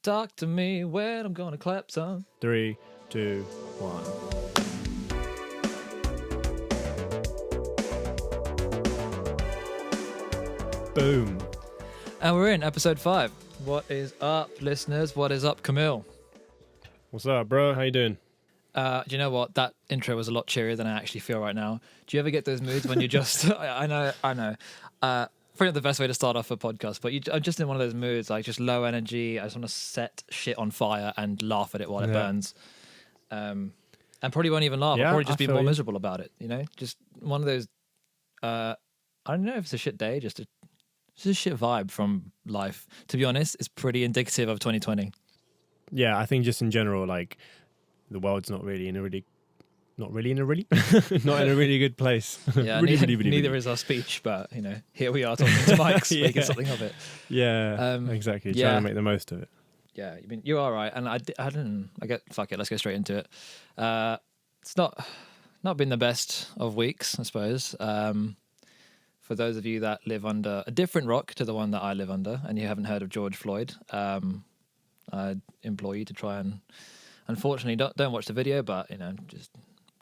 Talk to me when I'm gonna clap some. 3, 2, 1. Boom. And we're in episode 5. What is up, listeners? What is up, Kamil? What's up, bro? How you doing? Do you know what? That intro was a lot cheerier than I actually feel right now. Do you ever get those moods when you just... I know. Probably not the best way to start off a podcast, but I'm just in one of those moods, like just low energy. I just want to set shit on fire and laugh at it while it burns. And probably won't even laugh. I'll probably just be more miserable about it, you know? Just one of those... I don't know if it's a shit day, just a shit vibe from life. To be honest, it's pretty indicative of 2020. Yeah, I think just in general, like, the world's not in a really good place. Yeah, neither is our speech, but you know, here we are talking to mics, making something of it. Yeah, exactly. Trying to make the most of it. Yeah, I mean, you are right, and I get fuck it. Let's go straight into it. It's not been the best of weeks, I suppose. For those of you that live under a different rock to the one that I live under, and you haven't heard of George Floyd, I implore you to try and. Unfortunately, don't watch the video, but you know, just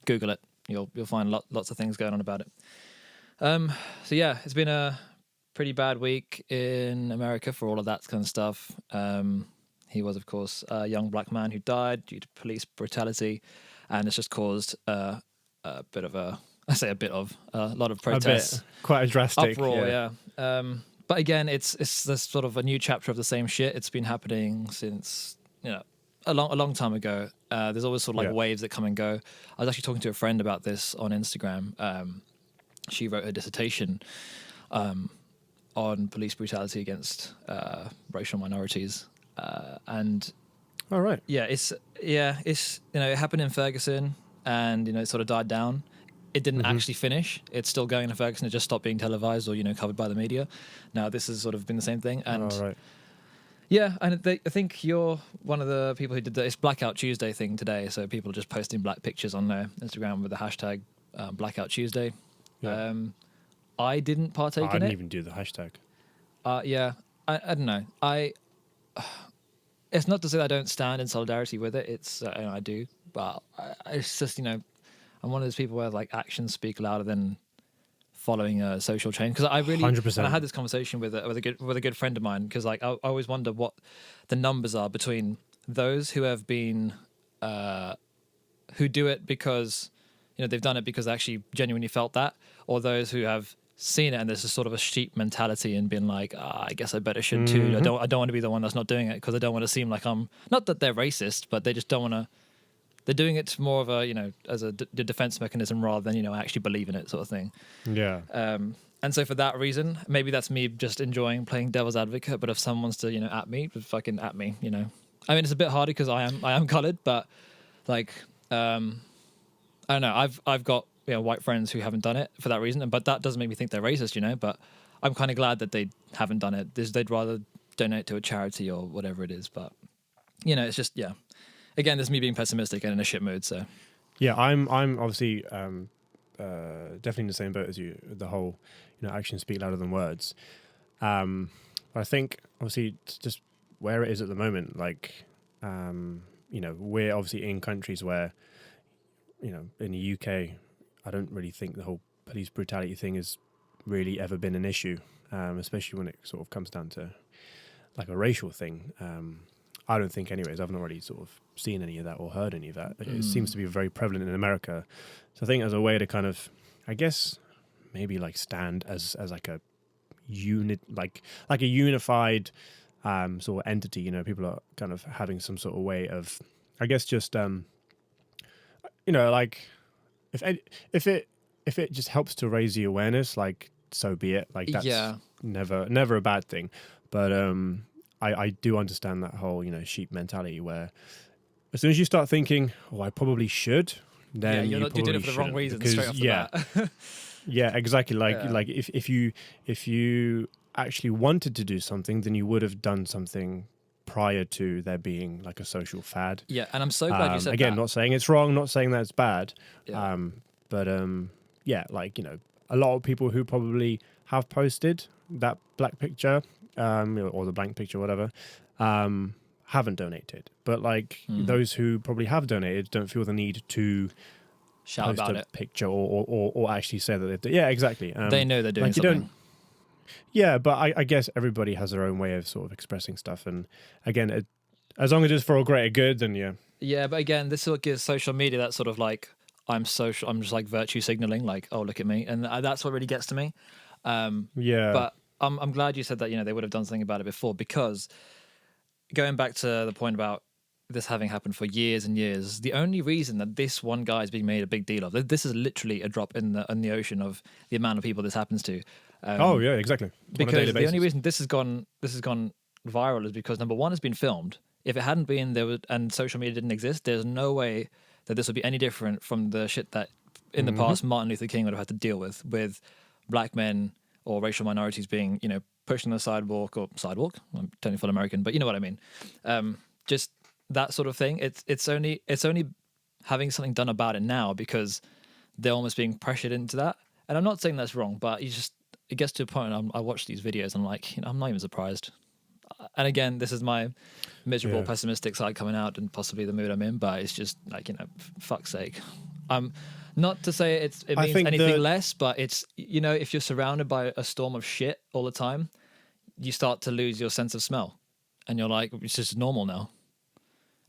Google it. You'll find lots of things going on about it. So yeah, it's been a pretty bad week in America for all of that kind of stuff. He was, of course, a young black man who died due to police brutality, and it's just caused a lot of protests, quite a drastic uproar. Yeah. But again, it's this sort of a new chapter of the same shit. It's been happening since a long time ago. There's always sort of like waves that come and go. I was actually talking to a friend about this on Instagram. She wrote her dissertation on police brutality against racial minorities, and all right, it's it happened in Ferguson, and it sort of died down. It didn't actually finish. It's still going in Ferguson. It just stopped being televised or covered by the media. Now this has sort of been the same thing, and. All right. Yeah, and I think you're one of the people who did it's Blackout Tuesday thing today. So people are just posting black pictures on their Instagram with the hashtag Blackout Tuesday. Yeah. I didn't partake in it. I didn't even do the hashtag. Yeah, I don't know. It's not to say that I don't stand in solidarity with it. It's I do, but it's just I'm one of those people where like actions speak louder than following a social chain, because I really 100%. And I had this conversation with a good friend of mine, because like I always wonder what the numbers are between those who have been who do it because they've done it because they actually genuinely felt that, or those who have seen it and there's a sort of a sheep mentality and been like, I guess I better should too. I don't want to be the one that's not doing it, because I don't want to seem like I'm not that they're racist, but they just don't want to. They're doing it more of a, as a defense mechanism rather than, I actually believe in it sort of thing. Yeah. And so for that reason, maybe that's me just enjoying playing devil's advocate. But if someone's to, at me, fucking at me, I mean, it's a bit harder because I am colored, but like, I don't know. I've got, white friends who haven't done it for that reason. But that doesn't make me think they're racist, but I'm kind of glad that they haven't done it. They'd rather donate to a charity or whatever it is. But, it's just, yeah. Again, this is me being pessimistic and in a shit mood. So, yeah, I'm obviously definitely in the same boat as you. The whole, actions speak louder than words. I think obviously just where it is at the moment, like, we're obviously in countries where, in the UK, I don't really think the whole police brutality thing has really ever been an issue, especially when it sort of comes down to like a racial thing. I don't think, anyways. I've not really sort of seen any of that or heard any of that. It seems to be very prevalent in America. So I think as a way to kind of, I guess, maybe like stand as like a unit, like a unified sort of entity. People are kind of having some sort of way of, I guess, just like if it just helps to raise the awareness, like so be it. Like that's never a bad thing. But I do understand that whole, sheep mentality where as soon as you start thinking, I probably should, then you're doing it for the wrong reasons straight off the bat. Yeah, exactly. Like if you actually wanted to do something, then you would have done something prior to there being like a social fad. Yeah, and I'm so glad you said again, that. Not saying it's wrong, not saying that it's bad. Yeah. But like, a lot of people who probably have posted that black picture, or the blank picture, whatever, haven't donated, but like those who probably have donated don't feel the need to Shout post about a it. picture or actually say that they've done. Yeah, exactly. They know they're doing like you something. don't. Yeah, but I guess everybody has their own way of sort of expressing stuff, and again, as long as it's for a greater good, then yeah. Yeah, but again, this sort of gives social media that sort of like I'm just like virtue signaling, like, oh, look at me, and that's what really gets to me. Yeah. But I'm glad you said that. They would have done something about it before, because going back to the point about this having happened for years and years, the only reason that this one guy is being made a big deal of, this is literally a drop in the ocean of the amount of people this happens to. Oh yeah, exactly. Because the only reason this has gone viral is because, number one, it's been filmed. If it hadn't been there and social media didn't exist, there's no way that this would be any different from the shit that in the past Martin Luther King would have had to deal with black men or racial minorities being, pushed on the sidewalk. I'm totally full American, but you know what I mean. Just that sort of thing. It's only having something done about it now because they're almost being pressured into that. And I'm not saying that's wrong, but it gets to a point. I watch these videos. I'm like, I'm not even surprised. And again, this is my miserable, pessimistic side coming out, and possibly the mood I'm in. But it's just like, fuck's sake. Not to say it means anything less, but it's, if you're surrounded by a storm of shit all the time, you start to lose your sense of smell, and you're like, it's just normal now.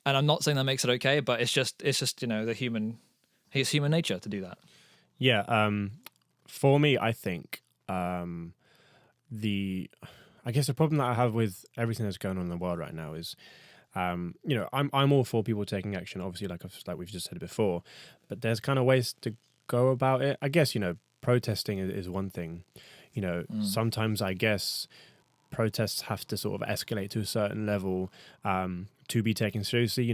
And I'm not saying that makes it okay, but it's just it's human nature to do that. Yeah. For me, I think I guess the problem that I have with everything that's going on in the world right now is, I'm all for people taking action. Obviously, like we've just said before, but there's kind of ways to go about it. I guess protesting is one thing. Sometimes I guess protests have to sort of escalate to a certain level to be taken seriously.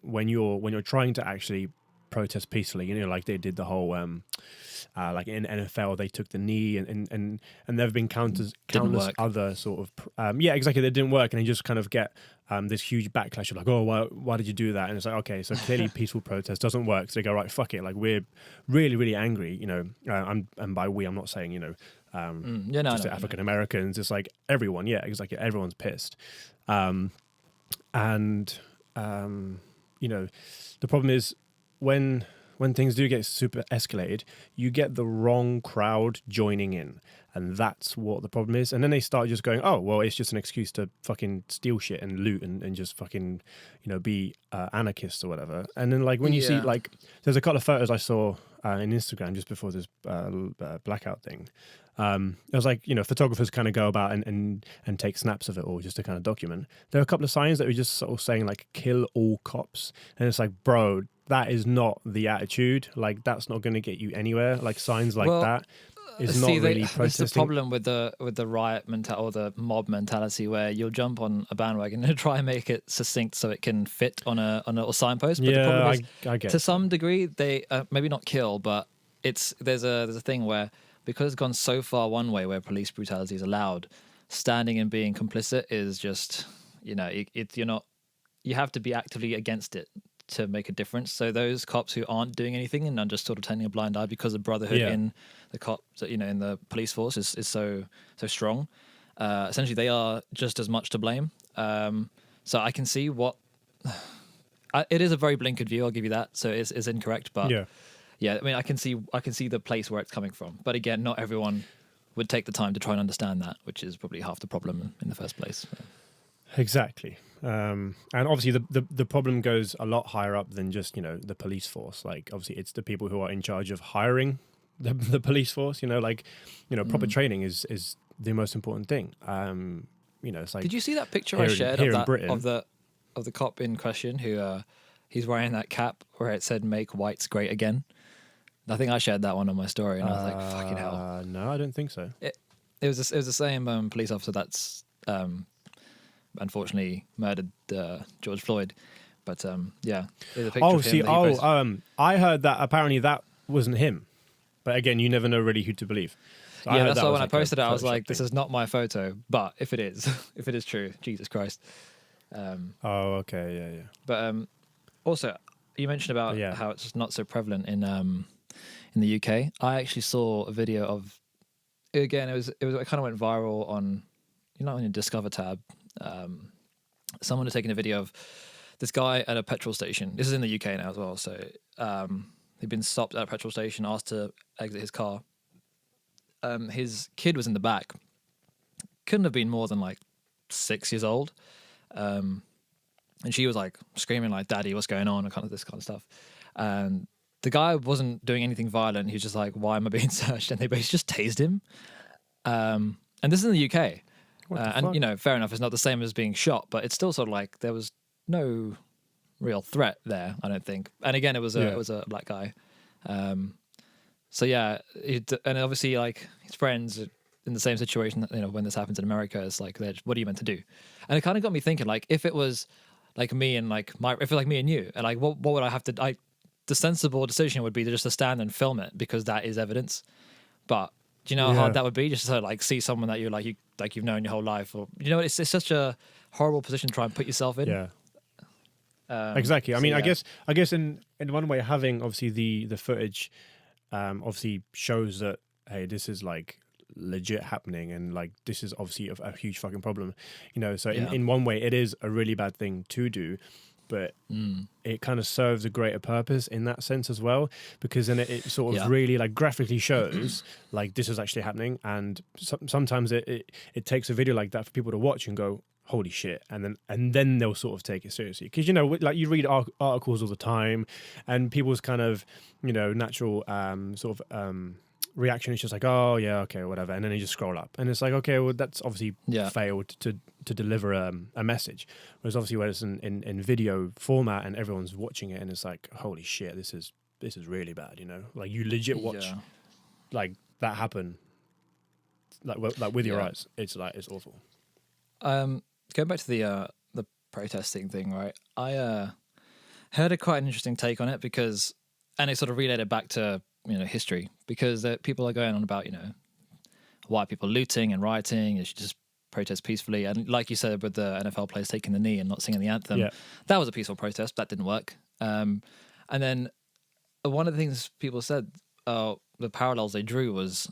When you're trying to actually protest peacefully, like they did the whole like in NFL they took the knee and there have been countless other sort of exactly, that didn't work, and you just kind of get this huge backlash of like, oh, why did you do that? And it's like, okay, so clearly peaceful protest doesn't work, so they go, right, fuck it, like we're really, really angry, and by we I'm not saying just the African Americans, it's like everyone, exactly, everyone's pissed, and the problem is when things do get super escalated, you get the wrong crowd joining in. And that's what the problem is. And then they start just going, oh, well, it's just an excuse to fucking steal shit and loot and just fucking, be anarchists or whatever. And then, like, when you see, like, there's a couple of photos I saw in Instagram just before this blackout thing. It was like, photographers kind of go about and take snaps of it all just to kind of document. There are a couple of signs that were just sort of saying, like, kill all cops. And it's like, bro, that is not the attitude. Like, that's not going to get you anywhere. Like, signs like that is not really protesting. It's the problem with the riot mentality or the mob mentality, where you'll jump on a bandwagon and try and make it succinct so it can fit on a little signpost. But the problem is, I get to some degree, they maybe not kill, but there's a thing where, because it's gone so far one way where police brutality is allowed, standing and being complicit is just, you're not. You have to be actively against it to make a difference. So those cops who aren't doing anything and are just sort of turning a blind eye because the brotherhood in the cops, in the police force is so strong. Essentially, they are just as much to blame. So I can see what it is a very blinkered view. I'll give you that. So it's incorrect, but yeah. I mean, I can see the place where it's coming from. But again, not everyone would take the time to try and understand that, which is probably half the problem in the first place. Exactly. And obviously the problem goes a lot higher up than just, the police force. Like, obviously it's the people who are in charge of hiring the police force, proper training is the most important thing. It's like, did you see that picture I shared of the cop in question who he's wearing that cap where it said "Make whites great again"? I think I shared that one on my story, and I was like, fucking hell. No, I don't think so. It was the same police officer that's unfortunately murdered George Floyd. But there's a picture of him. I heard that apparently that wasn't him. But again, you never know really who to believe. So that's why when I posted it, I was like, this is not my photo. But if it is, if it is true, Jesus Christ. Okay, yeah. But also, you mentioned about how it's not so prevalent in the UK. I actually saw a video of, again, it kind of went viral on, on your Discover tab. someone had taken a video of this guy at a petrol station. This is in the UK now as well. So he'd been stopped at a petrol station, asked to exit his car. His kid was in the back. Couldn't have been more than like 6 years old. And she was like screaming like, "Daddy, what's going on?" and kind of this kind of stuff. And the guy wasn't doing anything violent. He was just like, "Why am I being searched?" And they basically just tased him. And this is in the UK. And, you know, fair enough, it's not the same as being shot, but it's still sort of like there was no real threat there, I don't think. And again, it was a black guy. So yeah, and obviously like his friends are in the same situation, you know, when this happens in America, it's like, what are you meant to do? And it kind of got me thinking, like, if it was like me and like if it was like me and you, and like, what would I have to, the sensible decision would be to just to stand and film it because that is evidence. But do you know how hard that would be just to like see someone that you've known your whole life, or you know, it's such a horrible position to try and put yourself in. Yeah. Exactly. I mean, I guess in one way, having obviously the footage obviously shows that, hey, this is like legit happening, and like this is obviously a huge fucking problem, you know. So in one way, it is a really bad thing to do, but it kind of serves a greater purpose in that sense as well, because then it sort of really like graphically shows like this is actually happening, and sometimes it takes a video like that for people to watch and go, holy shit, and then they'll sort of take it seriously, because you know, like you read articles all the time, and people's kind of, you know, natural reaction is just like, oh yeah, okay, whatever, and then they just scroll up, and it's like, okay, well, that's obviously failed to deliver a message. Whereas obviously when it's in video format and everyone's watching it, and it's like, holy shit, this is really bad, you know, like you legit watch like that happen, like with your eyes. It's like, it's awful. Going back to the protesting thing, right? I heard quite an interesting take on it, because, and it sort of related back to, you know, history, because people are going on about, you know, white people looting and rioting, you should just protest peacefully. And like you said, with the NFL players taking the knee and not singing the anthem, that was a peaceful protest. That didn't work. And then one of the things people said, the parallels they drew was,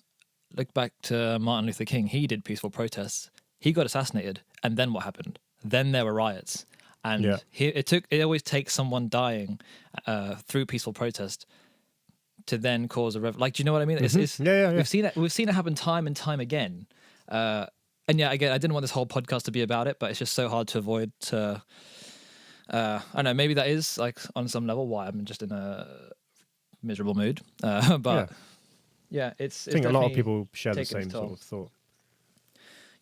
look back to Martin Luther King. He did peaceful protests. He got assassinated, and then what happened? Then there were riots, and it always takes someone dying through peaceful protest to then cause a like, do you know what I mean? Mm-hmm. We've seen it happen time and time again. And yeah, again, I didn't want this whole podcast to be about it, but it's just so hard to avoid. I don't know, maybe that is like on some level why I'm just in a miserable mood. But it's. I think a lot of people share the same sort of thought.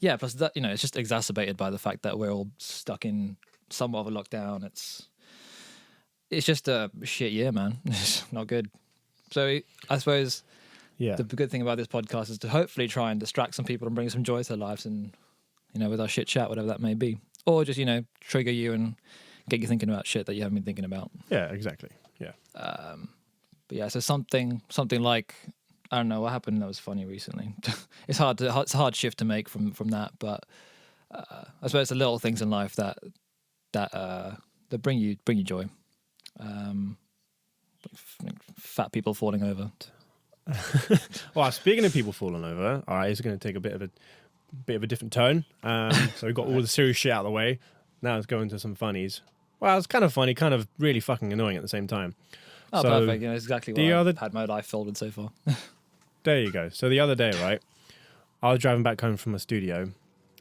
Yeah, plus that, you know, it's just exacerbated by the fact that we're all stuck in somewhat of a lockdown. It's just a shit year, man. It's not good. So I suppose the good thing about this podcast is to hopefully try and distract some people and bring some joy to their lives, and, you know, with our shit chat, whatever that may be, or just, you know, trigger you and get you thinking about shit that you haven't been thinking about. Yeah, exactly. Yeah. But yeah, so something like, I don't know what happened that was funny recently. It's a hard shift to make from that, but I suppose the little things in life that bring you joy. Like fat people falling over. Well, speaking of people falling over, all right, it's going to take a bit of a different tone. So we've got all the serious shit out of the way. Now let's go into some funnies. Well, it's kind of funny, kind of really fucking annoying at the same time. Oh, so perfect. You know, exactly what I've had my life filled with so far. There you go. So the other day, right, I was driving back home from the studio.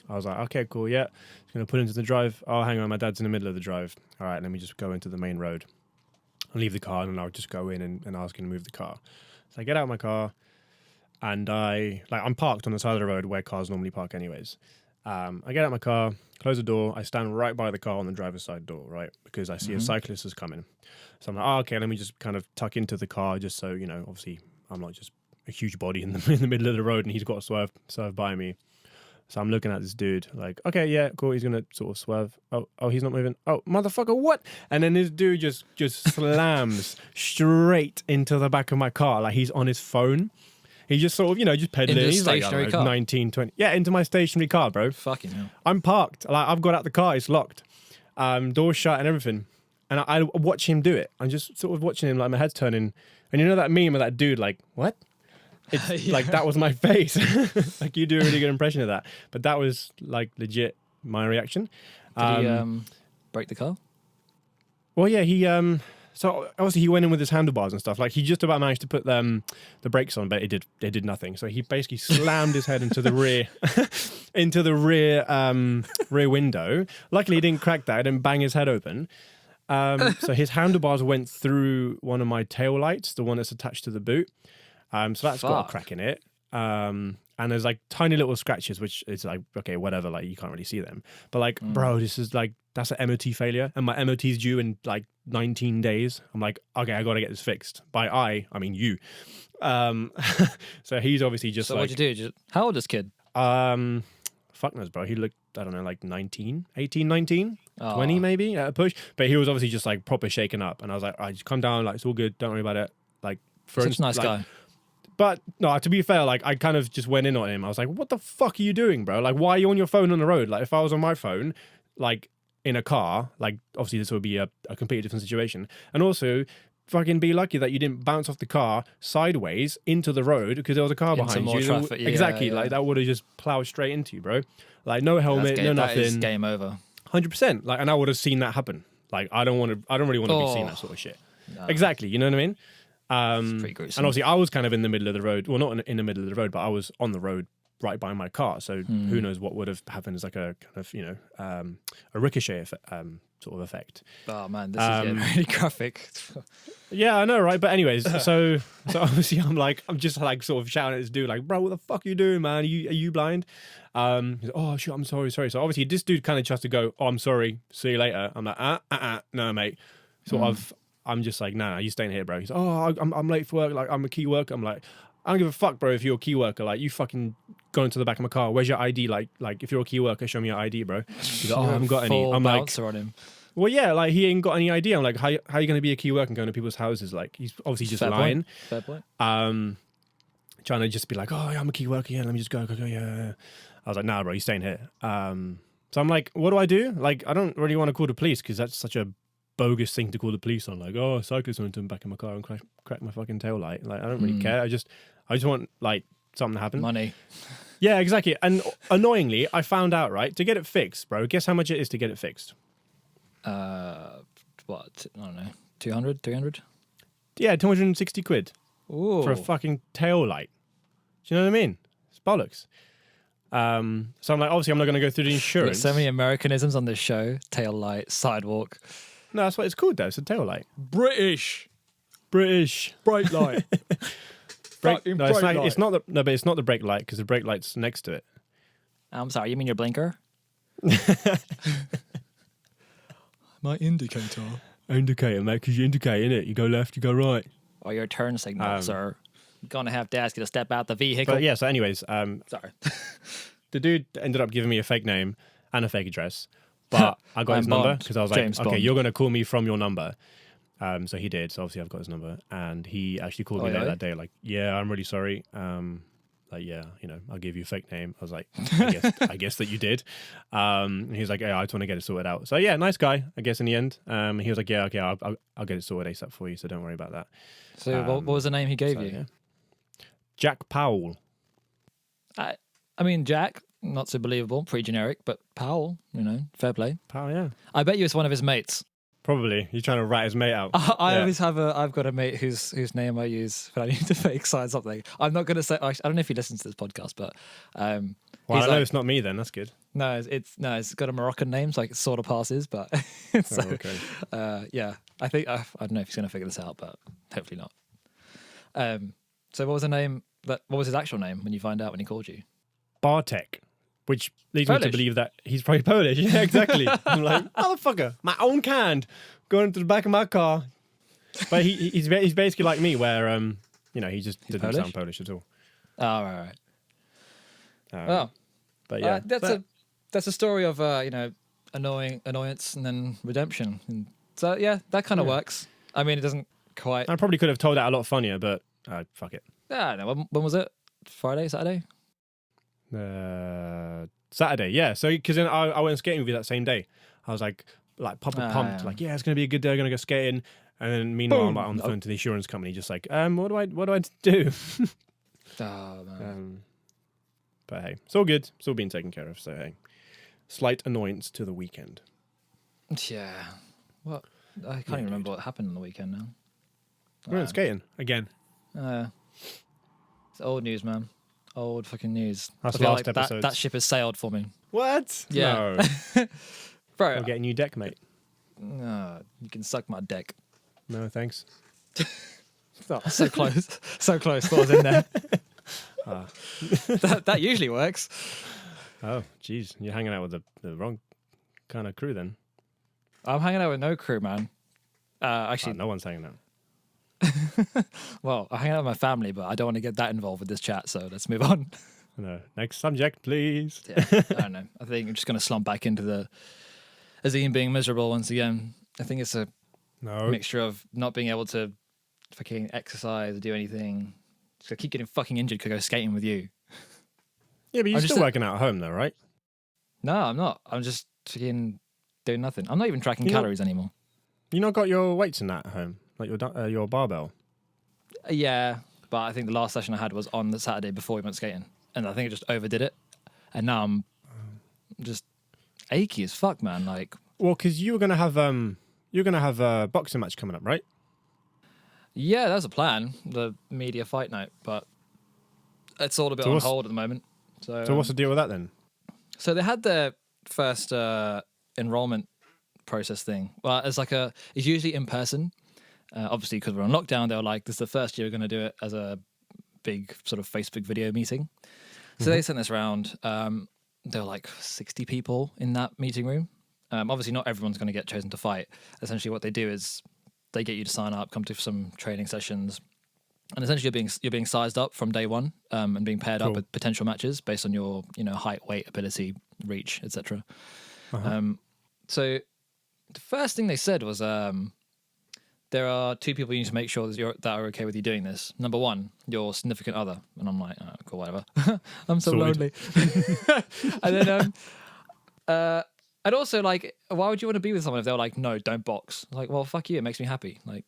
I was like, okay, cool, yeah. Just going to put into the drive. Oh, hang on, my dad's in the middle of the drive. All right, let me just go into the main road. I'll leave the car, and I'll just go in and ask him to move the car. So I get out of my car, and I'm parked on the side of the road where cars normally park anyways. I get out of my car, close the door. I stand right by the car on the driver's side door, right, because I see a cyclist is coming. So I'm like, oh, okay, let me just kind of tuck into the car just so, you know, obviously I'm not just a huge body in the middle of the road and he's got to swerve by me. So I'm looking at this dude like, okay, yeah, cool. He's going to sort of swerve. Oh, he's not moving. Oh, motherfucker, what? And then this dude just slams straight into the back of my car like he's on his phone. He just sort of, you know, just pedaling. Into he's like, I don't know, 19, 20. Yeah, into my stationary car, bro. Fucking hell. I'm parked. Like, I've got out the car. It's locked. Doors shut and everything. And I watch him do it. I'm just sort of watching him, like my head's turning. And you know that meme of that dude, like, what? It's like, that was my face. Like, you do a really good impression of that. But that was like legit my reaction. Did he break the car? Well, yeah, he so obviously he went in with his handlebars and stuff. Like he just about managed to put the brakes on, but it did nothing. So he basically slammed his head into the rear rear window. Luckily, he didn't crack that. He didn't bang his head open. So his handlebars went through one of my tail lights, the one that's attached to the boot. So that's got a crack in it. And there's like tiny little scratches, which is like, okay, whatever, like you can't really see them. But like, bro, this is like, that's an MOT failure. And my MOT is due in like 19 days. I'm like, okay, I got to get this fixed. By I mean you. So he's obviously just so like. what'd you do? How old is this kid? Fuck knows, bro. He looked, I don't know, like 19, 18, 19, 20 maybe at a push. But he was obviously just like proper shaken up. And I was like, all right, just calm down. Like, it's all good. Don't worry about it. Like, Such a nice guy. But no, to be fair, like I kind of just went in on him. I was like, what the fuck are you doing, bro? Like, why are you on your phone on the road? Like, if I was on my phone, like in a car, like obviously this would be a completely different situation. And also, fucking be lucky that you didn't bounce off the car sideways into the road because there was a car behind you. Traffic. Yeah, exactly. yeah. Like that would have just plowed straight into you, bro. Like no helmet, no nothing. That is game over. 100%. Like, and I would have seen that happen. Like, I don't really want to be seeing that sort of shit. No. Exactly. You know what I mean? It's pretty gruesome. And obviously I was kind of in the middle of the road. Well, not in the middle of the road, but I was on the road right by my car. So who knows what would have happened as like a kind of, a ricochet sort of effect. Oh man, this is getting really graphic. Yeah, I know, right? But anyways, so obviously I'm just like sort of shouting at this dude like, bro, what the fuck are you doing, man? Are you blind? He's like, oh shit, I'm sorry. So obviously this dude kind of tries to go, oh, I'm sorry, see you later. I'm like, no, mate. I'm just like, nah, you staying here, bro. He's like, oh, I'm late for work. Like, I'm a key worker. I'm like, I don't give a fuck, bro, if you're a key worker. Like, you fucking go into the back of my car. Where's your ID? Like if you're a key worker, show me your ID, bro. He's like, oh, I haven't got any. I'm like, on him. Well, yeah, like he ain't got any idea. I'm like, how are you going to be a key worker and going to people's houses? Like, he's obviously just lying. Fair point. Trying to just be like, oh, yeah, I'm a key worker. Yeah, let me just go. Yeah. I was like, nah, bro, you're staying here. So I'm like, what do I do? Like, I don't really want to call the police because that's such a bogus thing to call the police on. Like, oh, a cyclist went to the back of my car and crack my fucking tail light. Like, I don't really care. I just want like something to happen. Money. Yeah, exactly. And annoyingly, I found out, right, to get it fixed, bro. Guess how much it is to get it fixed? What? I don't know. 200, 300? Yeah, 260 quid. Ooh. For a fucking tail light. Do you know what I mean? It's bollocks. So I'm like, obviously, I'm not going to go through the insurance. There's so many Americanisms on this show. Tail light, sidewalk. No, that's what it's called, though. It's a tail light. British. Brake light. It's not the brake light because the brake light's next to it. I'm sorry, you mean your blinker? My indicator. Indicator, mate, because you indicate, innit? You go left, you go right. Or your turn signal, sir. Gonna have to ask you to step out the vehicle. But yeah, so anyways, sorry. The dude ended up giving me a fake name and a fake address, but I got his number because I was like, okay, you're going to call me from your number. So he did. So obviously I've got his number, and he actually called me later that day. Like, yeah, I'm really sorry. Like, yeah, I'll give you a fake name. I was like, I guess that you did. And he was like, yeah, I just want to get it sorted out. So yeah, nice guy, I guess in the end. He was like, yeah, okay, I'll get it sorted ASAP for you. So don't worry about that. So what was the name he gave you? Yeah. Jack Powell. I mean, Jack, not so believable, pretty generic, but Powell, fair play. Powell, yeah. I bet you it's one of his mates. Probably. You're trying to rat his mate out. I've got a mate whose name I use when I need to fake sign something. I'm not going to say, I don't know if he listens to this podcast, but. Well, I know it's not me then. That's good. No, it's got a Moroccan name, so it sort of passes, but. Okay. Yeah, I think, I don't know if he's going to figure this out, but hopefully not. So what was the name, what was his actual name when you find out when he called you? Bartek, which leads me to believe that he's probably Polish. Yeah, exactly. I'm like, motherfucker, my own kind, going into the back of my car. But he's basically like me, where he just didn't sound Polish at all. Oh, right. But yeah, that's a story of annoyance and then redemption. And so yeah, that kind of works. I mean, it doesn't quite. I probably could have told that a lot funnier, but fuck it. Yeah, no. When was it? Friday, Saturday? Saturday, yeah. So because then I went skating with you that same day. I was like pumped, like yeah, it's gonna be a good day. I'm gonna go skating. And then meanwhile, I'm on the phone to the insurance company, just like, what do I do? Oh man. But hey, it's all good. It's all being taken care of. So hey, slight annoyance to the weekend. Yeah. What? I can't even remember what happened on the weekend now. We went skating again. It's old news, man. Old fucking news. That's I feel last like episode. that ship has sailed for me. What? Yeah. No. Bro. I'll get a new deck, mate. You can suck my dick. No, thanks. Oh, so close. So close. Thought I was in there. That usually works. Oh, jeez. You're hanging out with the wrong kind of crew then. I'm hanging out with no crew, man. Actually, no one's hanging out. well, I hang out with my family, but I don't want to get that involved with this chat, so let's move on. No. Next subject, please. Yeah, I don't know. I think I'm just going to slump back into the Azim being miserable once again. I think it's a mixture of not being able to fucking exercise or do anything. Just I keep getting fucking injured because I go skating with you. Yeah, but you're still working out at home though, right? No, I'm not. I'm just fucking doing nothing. I'm not even tracking calories anymore. You not got your weights in that at home? Like your barbell? Yeah, but I think the last session I had was on the Saturday before we went skating. And I think I just overdid it. And now I'm just achy as fuck, man. Like, well, because you were gonna have a boxing match coming up, right? Yeah, that's a plan. The media fight night, but it's all a bit on hold at the moment. So what's the deal with that then? So they had their first enrollment process thing. Well, it's usually in person. Obviously, because we're on lockdown, they were like, "This is the first year we're going to do it as a big sort of Facebook video meeting." So they sent this around. There were like 60 people in that meeting room. Obviously, not everyone's going to get chosen to fight. Essentially, what they do is they get you to sign up, come to some training sessions, and essentially you're being sized up from day one and being paired up with potential matches based on your height, weight, ability, reach, etc. So the first thing they said was there are two people you need to make sure that are okay with you doing this. Number one, your significant other. And I'm like, oh, cool, whatever. I'm so lonely. And then, and also, like, why would you want to be with someone if they were like, no, don't box? Like, well, fuck you. It makes me happy. Like,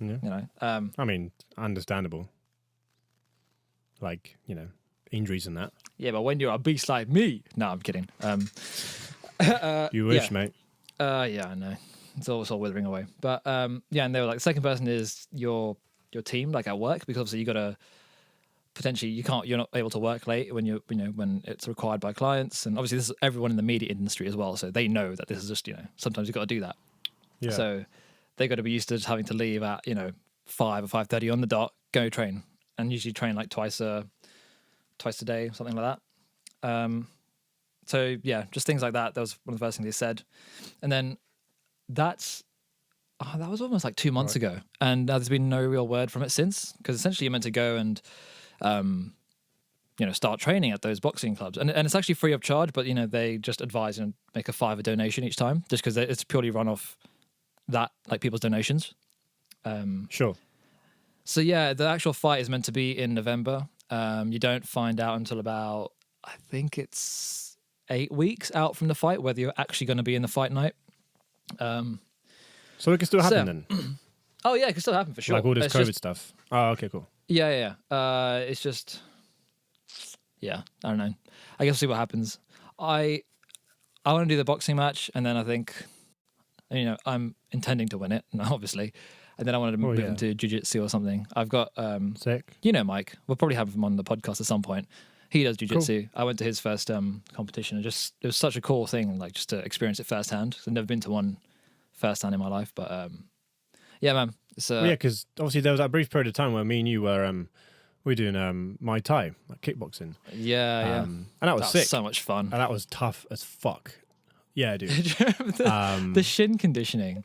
I mean, understandable. Like, injuries and that. Yeah, but when you're a beast like me. No, I'm kidding. You wish, mate. Yeah, I know. It's all withering away. But and they were like, the second person is your team, like at work, because obviously you got to potentially you're not able to work late when when it's required by clients, and obviously this is everyone in the media industry as well, so they know that this is just sometimes you've got to do that. Yeah. So they got to be used to just having to leave at 5 or 5:30 on the dot, go train, and usually train like twice a day, something like that. So yeah, just things like that. That was one of the first things they said, and then that was almost like 2 months ago, and there's been no real word from it since. Because essentially you're meant to go and start training at those boxing clubs, and it's actually free of charge. But they just advise and make a $5 donation each time, just because it's purely run off that, like, people's donations. Sure. So yeah, the actual fight is meant to be in November. You don't find out until about, I think it's 8 weeks out from the fight whether you're actually going to be in the fight night. So it can still happen then? Oh yeah, it can still happen for sure. Like all this COVID stuff. Oh, okay, cool. Yeah. It's just, yeah, I don't know. I guess we'll see what happens. I want to do the boxing match, and then I think, I'm intending to win it, obviously. And then I wanted to move into jiu-jitsu or something. I've got, sick. Mike. We'll probably have him on the podcast at some point. He does jiu-jitsu. Cool. I went to his first competition, and it was such a cool thing, like, just to experience it firsthand. I've never been to one firsthand in my life, but yeah, man. Because obviously there was that brief period of time where me and you were doing Muay Thai, like kickboxing. Yeah. And that was sick. So much fun. And that was tough as fuck. Yeah, dude. the shin conditioning.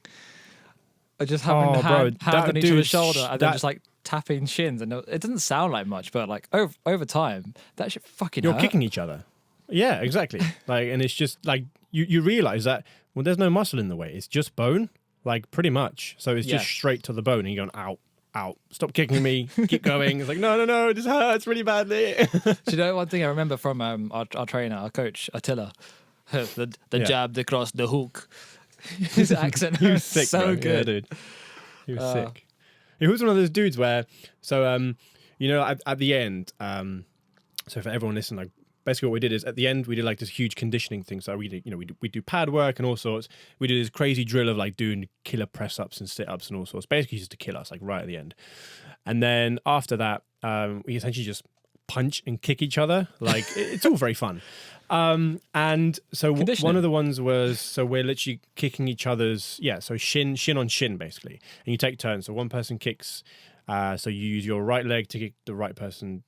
Just having hand on each other's shoulder and then just like tapping shins, and it doesn't sound like much, but like over time, that shit fucking You're hurt. kicking each other. Yeah, exactly. Like, and it's just like you realize that there's no muscle in the way, it's just bone, like, pretty much. So it's just straight to the bone, and you're going, ow, stop kicking me, keep going. It's like, no, this hurts really badly. Do you know one thing I remember from our trainer, our coach, Attila? The jab, the cross, the hook. His accent was sick, so bro. Good. Yeah, dude. He was sick. He was one of those dudes where, at the end, so for everyone listening, like, basically what we did is at the end we did like this huge conditioning thing. So we did, we do pad work and all sorts. We did this crazy drill of like doing killer press ups and sit ups and all sorts, basically just to kill us, like right at the end. And then after that, we essentially just punch and kick each other. Like it's all very fun. And so one of the ones was, so we're literally kicking each other's, so shin on shin basically, and you take turns. So one person kicks, so you use your right leg to kick the right person,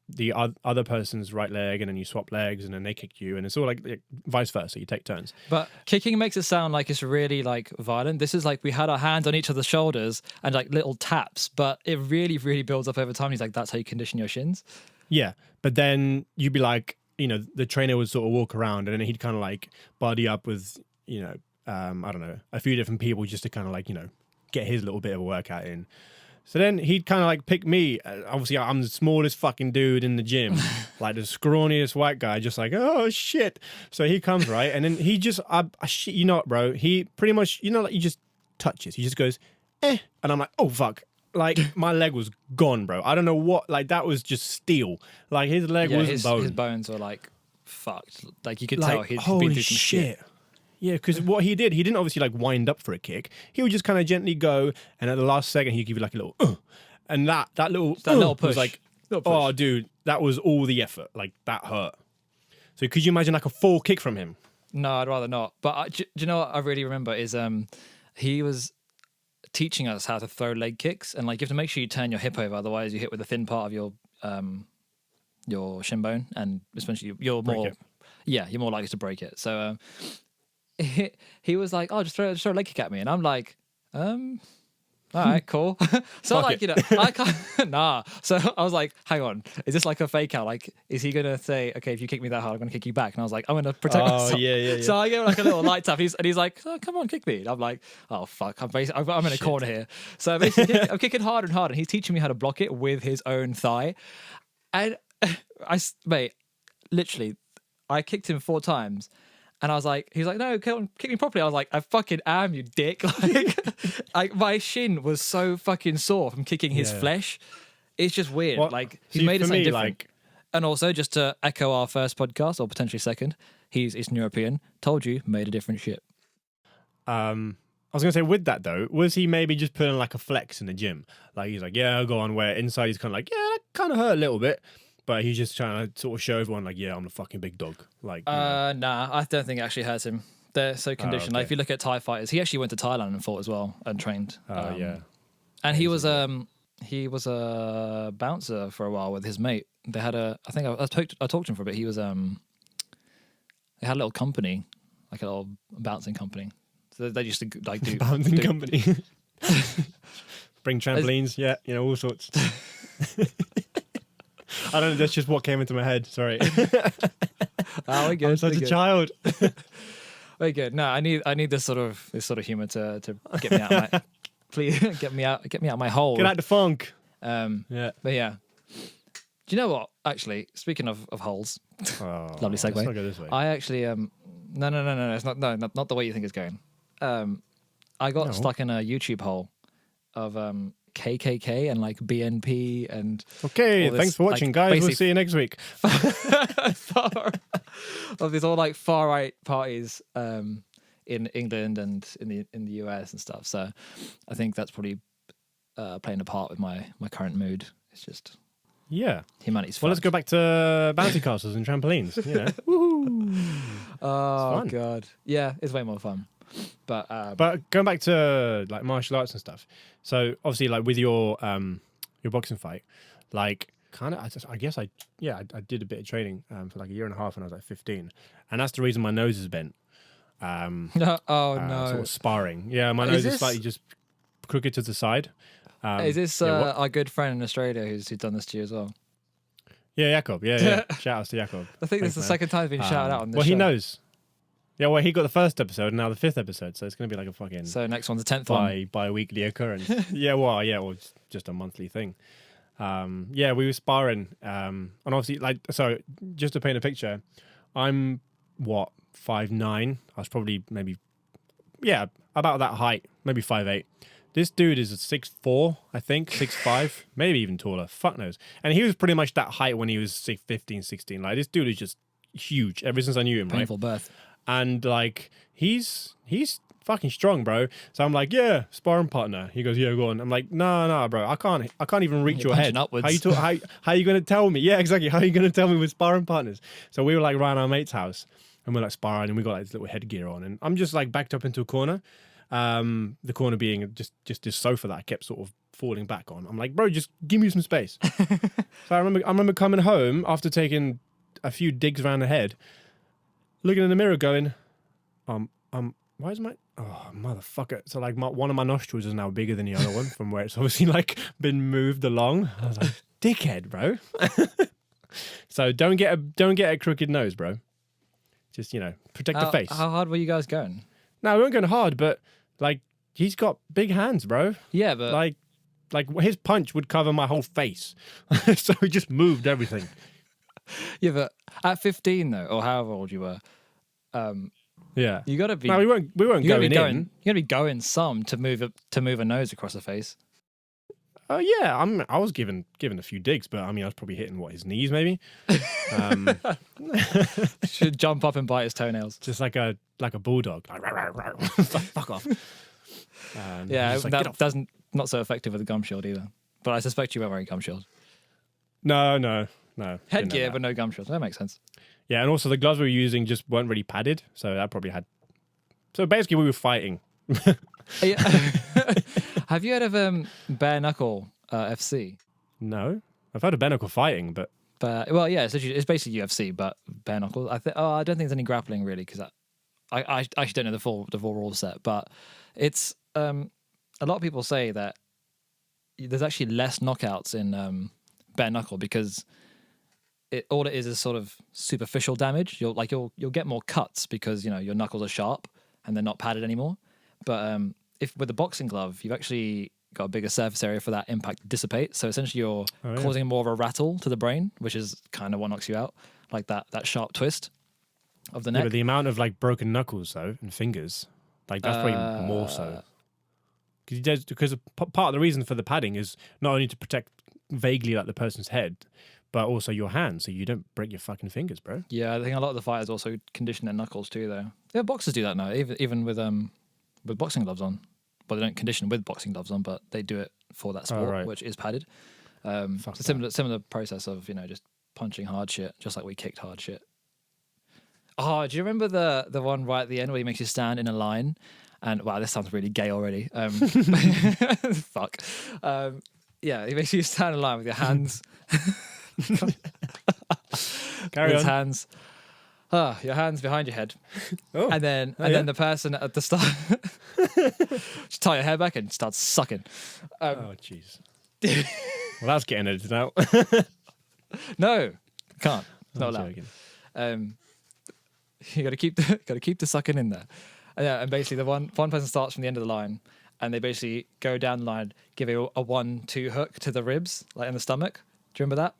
the other person's right leg, and then you swap legs, and then they kick you, and it's all like vice versa. You take turns. But kicking makes it sound like it's really like violent. This is like we had our hands on each other's shoulders and like little taps, but it really, really builds up over time. He's like, that's how you condition your shins. Yeah, but then you'd be like, the trainer would sort of walk around, and then he'd kind of like buddy up with, I don't know, a few different people just to kind of like, get his little bit of a workout in. So then he'd kind of like pick me. Obviously, I'm the smallest fucking dude in the gym, like the scrawniest white guy, just like, oh shit. So he comes, right? And then he just, you know what, bro? He pretty much, like he just touches. He just goes, eh. And I'm like, oh fuck. Like my leg was gone, bro. I don't know what, like that was just steel. Like his leg wasn't bone. His bones were like fucked. Like you could like, tell he'd holy been through some shit. Yeah, because what he didn't obviously like wind up for a kick. He would just kind of gently go, and at the last second he'd give you like a little, and that little push was like, oh dude, that was all the effort. Like that hurt. So could you imagine like a full kick from him? No, I'd rather not. But do you know what I really remember is he was teaching us how to throw leg kicks, and like you have to make sure you turn your hip over, otherwise you hit with the thin part of your shin bone, and especially you're more likely to break it. So he was like, oh, just throw a leg kick at me, and I'm like, all right, cool. So like, I can't, nah. So I was like, hang on, is this like a fake out? Like, is he gonna say, okay, if you kick me that hard, I'm gonna kick you back? And I was like, I'm gonna protect myself. Yeah. So I gave him like a little light tap. And he's like, oh, come on, kick me. And I'm like, oh fuck, I'm in a corner here. So basically, I'm kicking hard and hard, and he's teaching me how to block it with his own thigh. And literally, I kicked him 4 times. And I was like, he's like, no, kick me properly. I was like, I fucking am, you dick. Like my shin was so fucking sore from kicking his flesh. It's just weird. Well, like he's made it something different. Like... And also, just to echo our first podcast, or potentially second, he's Eastern European. Told you, made a different shit. I was gonna say, with that though, was he maybe just putting like a flex in the gym? Like he's like, yeah, I'll go on. Where inside he's kind of like, yeah, that kind of hurt a little bit. But he's just trying to sort of show everyone, like, yeah, I'm the fucking big dog. Like, nah, I don't think it actually hurts him. They're so conditioned. Okay. Like, if you look at Thai fighters, he actually went to Thailand and fought as well and trained. Yeah. And he was a bouncer for a while with his mate. They had I talked to him for a bit. He was they had a little company, like a little bouncing company. So they used to like do bouncing company. Bring trampolines, all sorts. I don't know, that's just what came into my head. Sorry. Oh, we're good. I'm such a child. Very good. No, I need this sort of humor to get me out of my please get me out of my hole. Get out the funk. But yeah. Do you know what? Actually, speaking of holes, lovely segue. Let's not go this way. I actually no, it's not the way you think it's going. I got stuck in a YouTube hole of KKK and like BNP and okay, thanks for watching, guys. We'll see you next week. Of these all like far right parties in England and in the US and stuff. So I think that's probably playing a part with my current mood. It's just humanity's. Well, let's go back to bouncy castles and trampolines. Oh god, yeah, it's way more fun. But going back to like martial arts and stuff. So obviously, like with your boxing fight, like kind of, I guess I did a bit of training for like a year and a half when I was like 15, and that's the reason my nose is bent. No. Sort of sparring. Yeah, my nose is slightly just crooked to the side. Is this our good friend in Australia who's done this to you as well? Yeah, Jakob. Yeah. Shout outs to Jakob. I think this is the second time he's been shouted out on this show. He knows. Yeah, well, he got the first episode and now the 5th episode, so it's going to be like a fucking... So next one's the 10th one. Bi-weekly occurrence. or just a monthly thing. We were sparring, and obviously, like, so just to paint a picture, I'm, 5'9". I was probably maybe, about that height, maybe 5'8". This dude is a 6'4", I think, 6'5", maybe even taller. Fuck knows. And he was pretty much that height when he was 15, 16. Like, this dude is just huge ever since I knew him, right? Painful birth. And, like, he's fucking strong, bro. So I'm like, yeah, sparring partner. He goes, yeah, go on. I'm like, no, bro. I can't even reach your head. Upwards. How are you going to tell me? Yeah, exactly. How are you going to tell me we're sparring partners? So we were, like, around our mate's house. And we're, like, sparring. And we got, like, this little headgear on. And I'm just, like, backed up into a corner. The corner being just this sofa that I kept sort of falling back on. I'm like, bro, just give me some space. So I remember coming home after taking a few digs around the head, looking in the mirror, going, why is my motherfucker? So like one of my nostrils is now bigger than the other one from where it's obviously like been moved along. I was like, dickhead, bro. So don't get a crooked nose, bro. Just protect the face. How hard were you guys going? No, we weren't going hard, but like he's got big hands, bro. Yeah, but like his punch would cover my whole face. So he just moved everything. Yeah, but at 15 though, or however old you were, yeah, you gotta be. No, we weren't going in. You gotta be going some to move a nose across the face. Oh yeah, I was given a few digs, but I mean I was probably hitting his knees maybe. Should jump up and bite his toenails, just like a bulldog. Fuck off. Yeah, like, that doesn't not so effective with a gum shield either. But I suspect you were wearing gum shield. No. Headgear, but no gum shield. That makes sense. Yeah, and also the gloves we were using just weren't really padded, so that probably had. So basically, we were fighting. Have you heard of bare knuckle FC? No, I've heard of bare knuckle fighting, but well, yeah, it's basically UFC, but bare knuckle. I don't think there's any grappling really because I actually don't know the full rule set, but it's a lot of people say that there's actually less knockouts in bare knuckle because all it is sort of superficial damage. You'll get more cuts because your knuckles are sharp and they're not padded anymore. But if with a boxing glove, you've actually got a bigger surface area for that impact to dissipate. So essentially, you're causing more of a rattle to the brain, which is kind of what knocks you out, like that sharp twist of the neck. Yeah, but the amount of like broken knuckles though and fingers, like that's probably more so. Because part of the reason for the padding is not only to protect vaguely like the person's head, but also your hands, so you don't break your fucking fingers, bro. Yeah, I think a lot of the fighters also condition their knuckles too, though. Yeah, boxers do that now, even with boxing gloves on. Well, they don't condition with boxing gloves on, but they do it for that sport, which is padded. It's a similar process of just punching hard shit, just like we kicked hard shit. Oh, do you remember the one right at the end where he makes you stand in a line? And wow, this sounds really gay already. Fuck. Yeah, he makes you stand in a line with your hands. Carry on. Hands. Your hands behind your head. Oh. And then the person at the start just tie your hair back and start sucking. Oh jeez. Well, that's getting edited out. No, can't. It's not allowed. Joking. You got to keep the sucking in there. And basically, the one person starts from the end of the line, and they basically go down the line, give you a 1-2 hook to the ribs, like in the stomach. Do you remember that?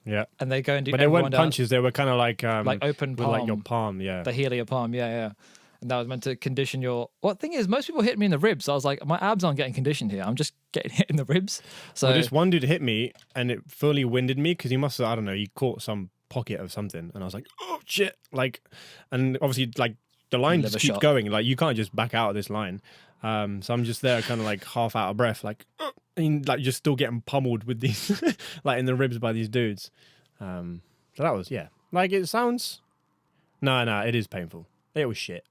Yeah. And they go and do. But they weren't punches; they were kind of like open palm, with like your palm, yeah. The heel of your palm, yeah. And that was meant to condition your. Well, the thing is, most people hit me in the ribs. So I was like, my abs aren't getting conditioned here. I'm just getting hit in the ribs. So well, this one dude hit me, and it fully winded me because he must have, I don't know, he caught some pocket of something, and I was like, oh shit, like, and obviously like the line just keeps going. Like you can't just back out of this line. So I'm just there, kind of like half out of breath, like, and like just still getting pummeled with these, like in the ribs by these dudes. So that was like it sounds. No, it is painful. It was shit,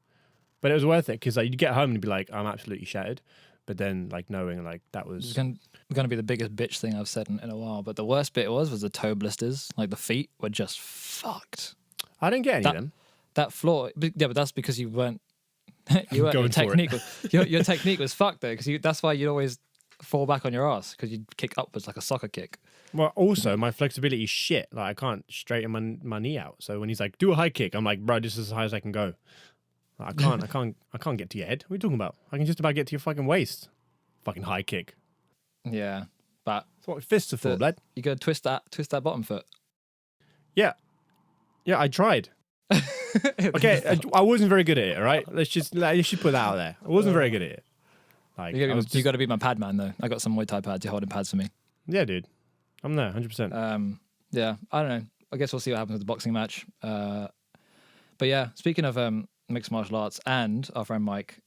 but it was worth it because like you'd get home and be like, I'm absolutely shattered. But then like knowing like that was going to be the biggest bitch thing I've said in a while. But the worst bit was the toe blisters. Like the feet were just fucked. I didn't get any of them. That floor, yeah, but that's because you weren't. Your technique was fucked though, because that's why you'd always fall back on your ass because you'd kick upwards like a soccer kick. Well, also my flexibility is shit. Like I can't straighten my knee out. So when he's like, do a high kick, I'm like, bro, this is as high as I can go. Like, I can't get to your head. What are you talking about? I can just about get to your fucking waist. Fucking high kick. Yeah, but that's what fists are for, blood. You gotta twist that bottom foot. Yeah, I tried. Okay, I wasn't very good at it. All right, let's just put that out there. I wasn't very good at it. Like, You got to be my pad man though. I got some Muay Thai pads. You're holding pads for me. Yeah, dude. I'm there, 100%. Yeah, I don't know. I guess we'll see what happens with the boxing match. But yeah, speaking of mixed martial arts and our friend Mike,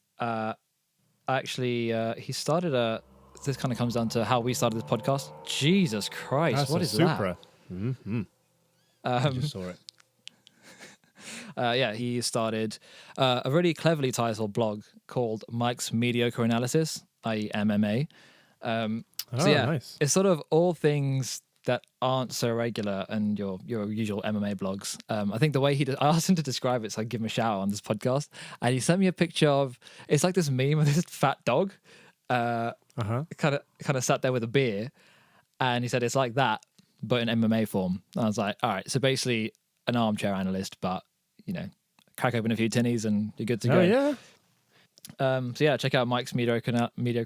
actually, he started this kind of comes down to how we started this podcast. Jesus Christ, That's what a is Supra. that? Mm-hmm. I just saw it. Yeah, he started a really cleverly titled blog called Mike's Mediocre Analysis, i.e. MMA. So yeah, nice. it's sort of all things that aren't so regular and your usual MMA blogs. I think the way I asked him to describe it, so I give him a shout out on this podcast, and he sent me a picture of, it's like this meme of this fat dog, kind of sat there with a beer, and he said it's like that, but in MMA form. And I was like, all right, so basically an armchair analyst, but crack open a few tinnies and you're good to go. Oh yeah. So yeah, check out Mike's mediocre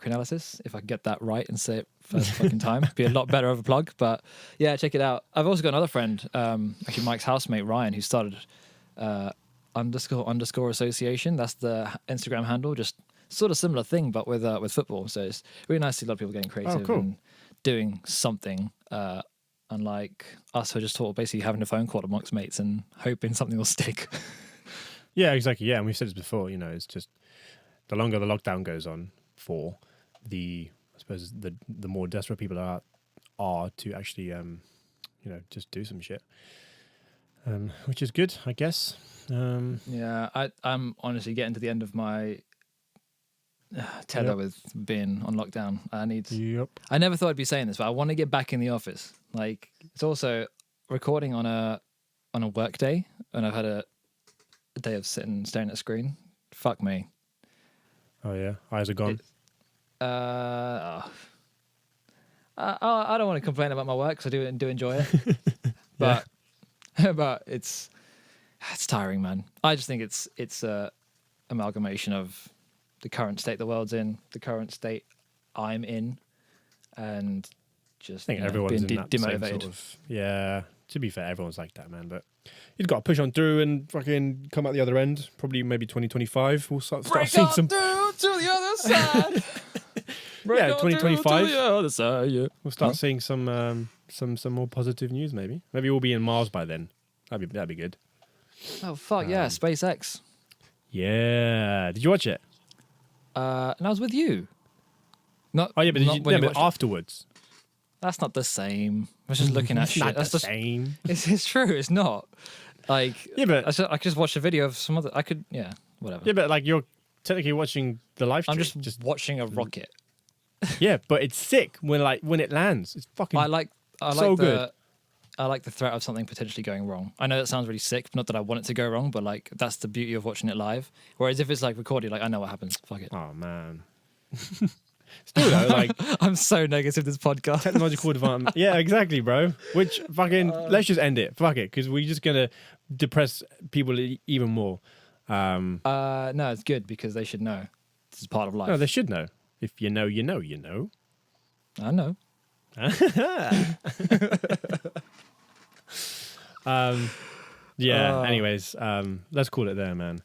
analysis, if I can get that right and say it first fucking time. Be a lot better of a plug, but yeah, check it out. I've also got another friend, actually Mike's housemate Ryan, who started __ association. That's the Instagram handle, just sort of similar thing, but with football. So it's really nice to see a lot of people getting creative and doing something. Unlike us, who are just basically having a phone call amongst mates and hoping something will stick. Yeah, exactly. Yeah, and we've said this before. It's just the longer the lockdown goes on, I suppose the more desperate people are to actually just do some shit, which is good, I guess. Yeah, I'm honestly getting to the end of my tether with being on lockdown. I never thought I'd be saying this, but I want to get back in the office. Like, it's also recording on a work day, and I've had a day of sitting staring at a screen. Fuck me. Oh yeah, eyes are gone. I don't want to complain about my work because I do enjoy it, but but it's tiring, man. I just think it's a amalgamation of the current state the world's in, the current state I'm in, and just I think everyone's being in that demotivated. same sort of, yeah. To be fair, everyone's like that, man. But you've got to push on through and fucking come out the other end. Probably maybe 2025 we'll start seeing some. Through to the other side. Yeah, 2025. To the other side. Yeah. We'll start seeing some more positive news. Maybe we'll be in Mars by then. That'd be good. Oh fuck yeah, SpaceX. Yeah, did you watch it? And I was with you. Not. Oh yeah, but but afterwards. That's not the same. I was just looking at shit. That's the same. It's true. It's not. Like, yeah, but I just watched a video of some other. I could, whatever. Yeah, but like you're technically watching the live stream. I'm just watching a rocket. Yeah, but it's sick when it lands. It's fucking. I like good. I like the threat of something potentially going wrong. I know that sounds really sick. Not that I want it to go wrong, but like that's the beauty of watching it live. Whereas if it's like recorded, like I know what happens. Fuck it. Oh man. Still though, like I'm so negative this podcast. Technological advancement. Yeah, exactly, bro. Which fucking let's just end it. Fuck it, because we're just gonna depress people even more. No, it's good because they should know. This is part of life. No, they should know. If you know, you know, you know. I know. Yeah. Anyways, let's call it there, man.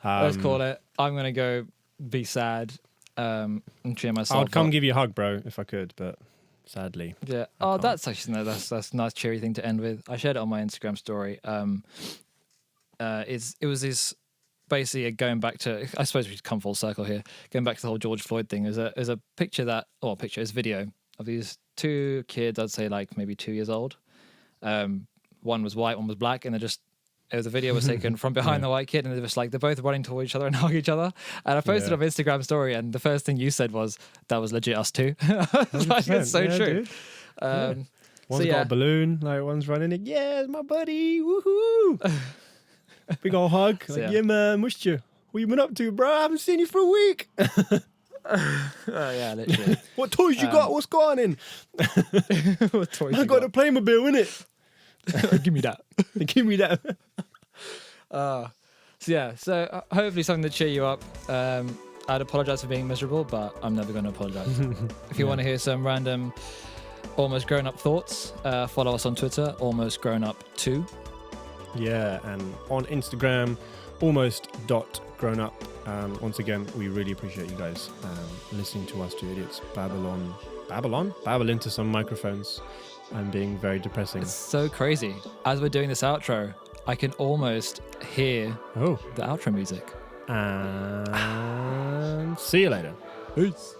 Let's call it. I'm gonna go be sad. And cheer myself. I'd come give you a hug, bro, if I could, but sadly. Yeah. Oh, that's actually that's a nice cheery thing to end with. I shared it on my Instagram story. It was this basically going back to, I suppose we should come full circle here. Going back to the whole George Floyd thing. There's a video of these two kids. I'd say like maybe 2 years old. One was white, one was black, and the video was taken from behind the white kid, and they're both running toward each other and hugging each other. And I posted on Instagram story, and the first thing you said was, "That was legit us too." Like, it's so true. One's got a balloon, like one's running it. Yeah, it's my buddy. Woohoo! Big old hug. Yeah, man, missed you. What you been up to, bro? I haven't seen you for a week. Yeah, literally. What toys you got? What's going in? What toys I got a Playmobil, innit? Give me that. Give me that. So hopefully something to cheer you up. I'd apologize for being miserable, but I'm never going to apologize. If you want to hear some random almost grown up thoughts, follow us on Twitter, almostgrownup2. Yeah, and on Instagram, almost.grownup. Once again, we really appreciate you guys listening to us two idiots babble into some microphones and being very depressing. It's so crazy. As we're doing this outro, I can almost hear the outro music. And see you later. Peace.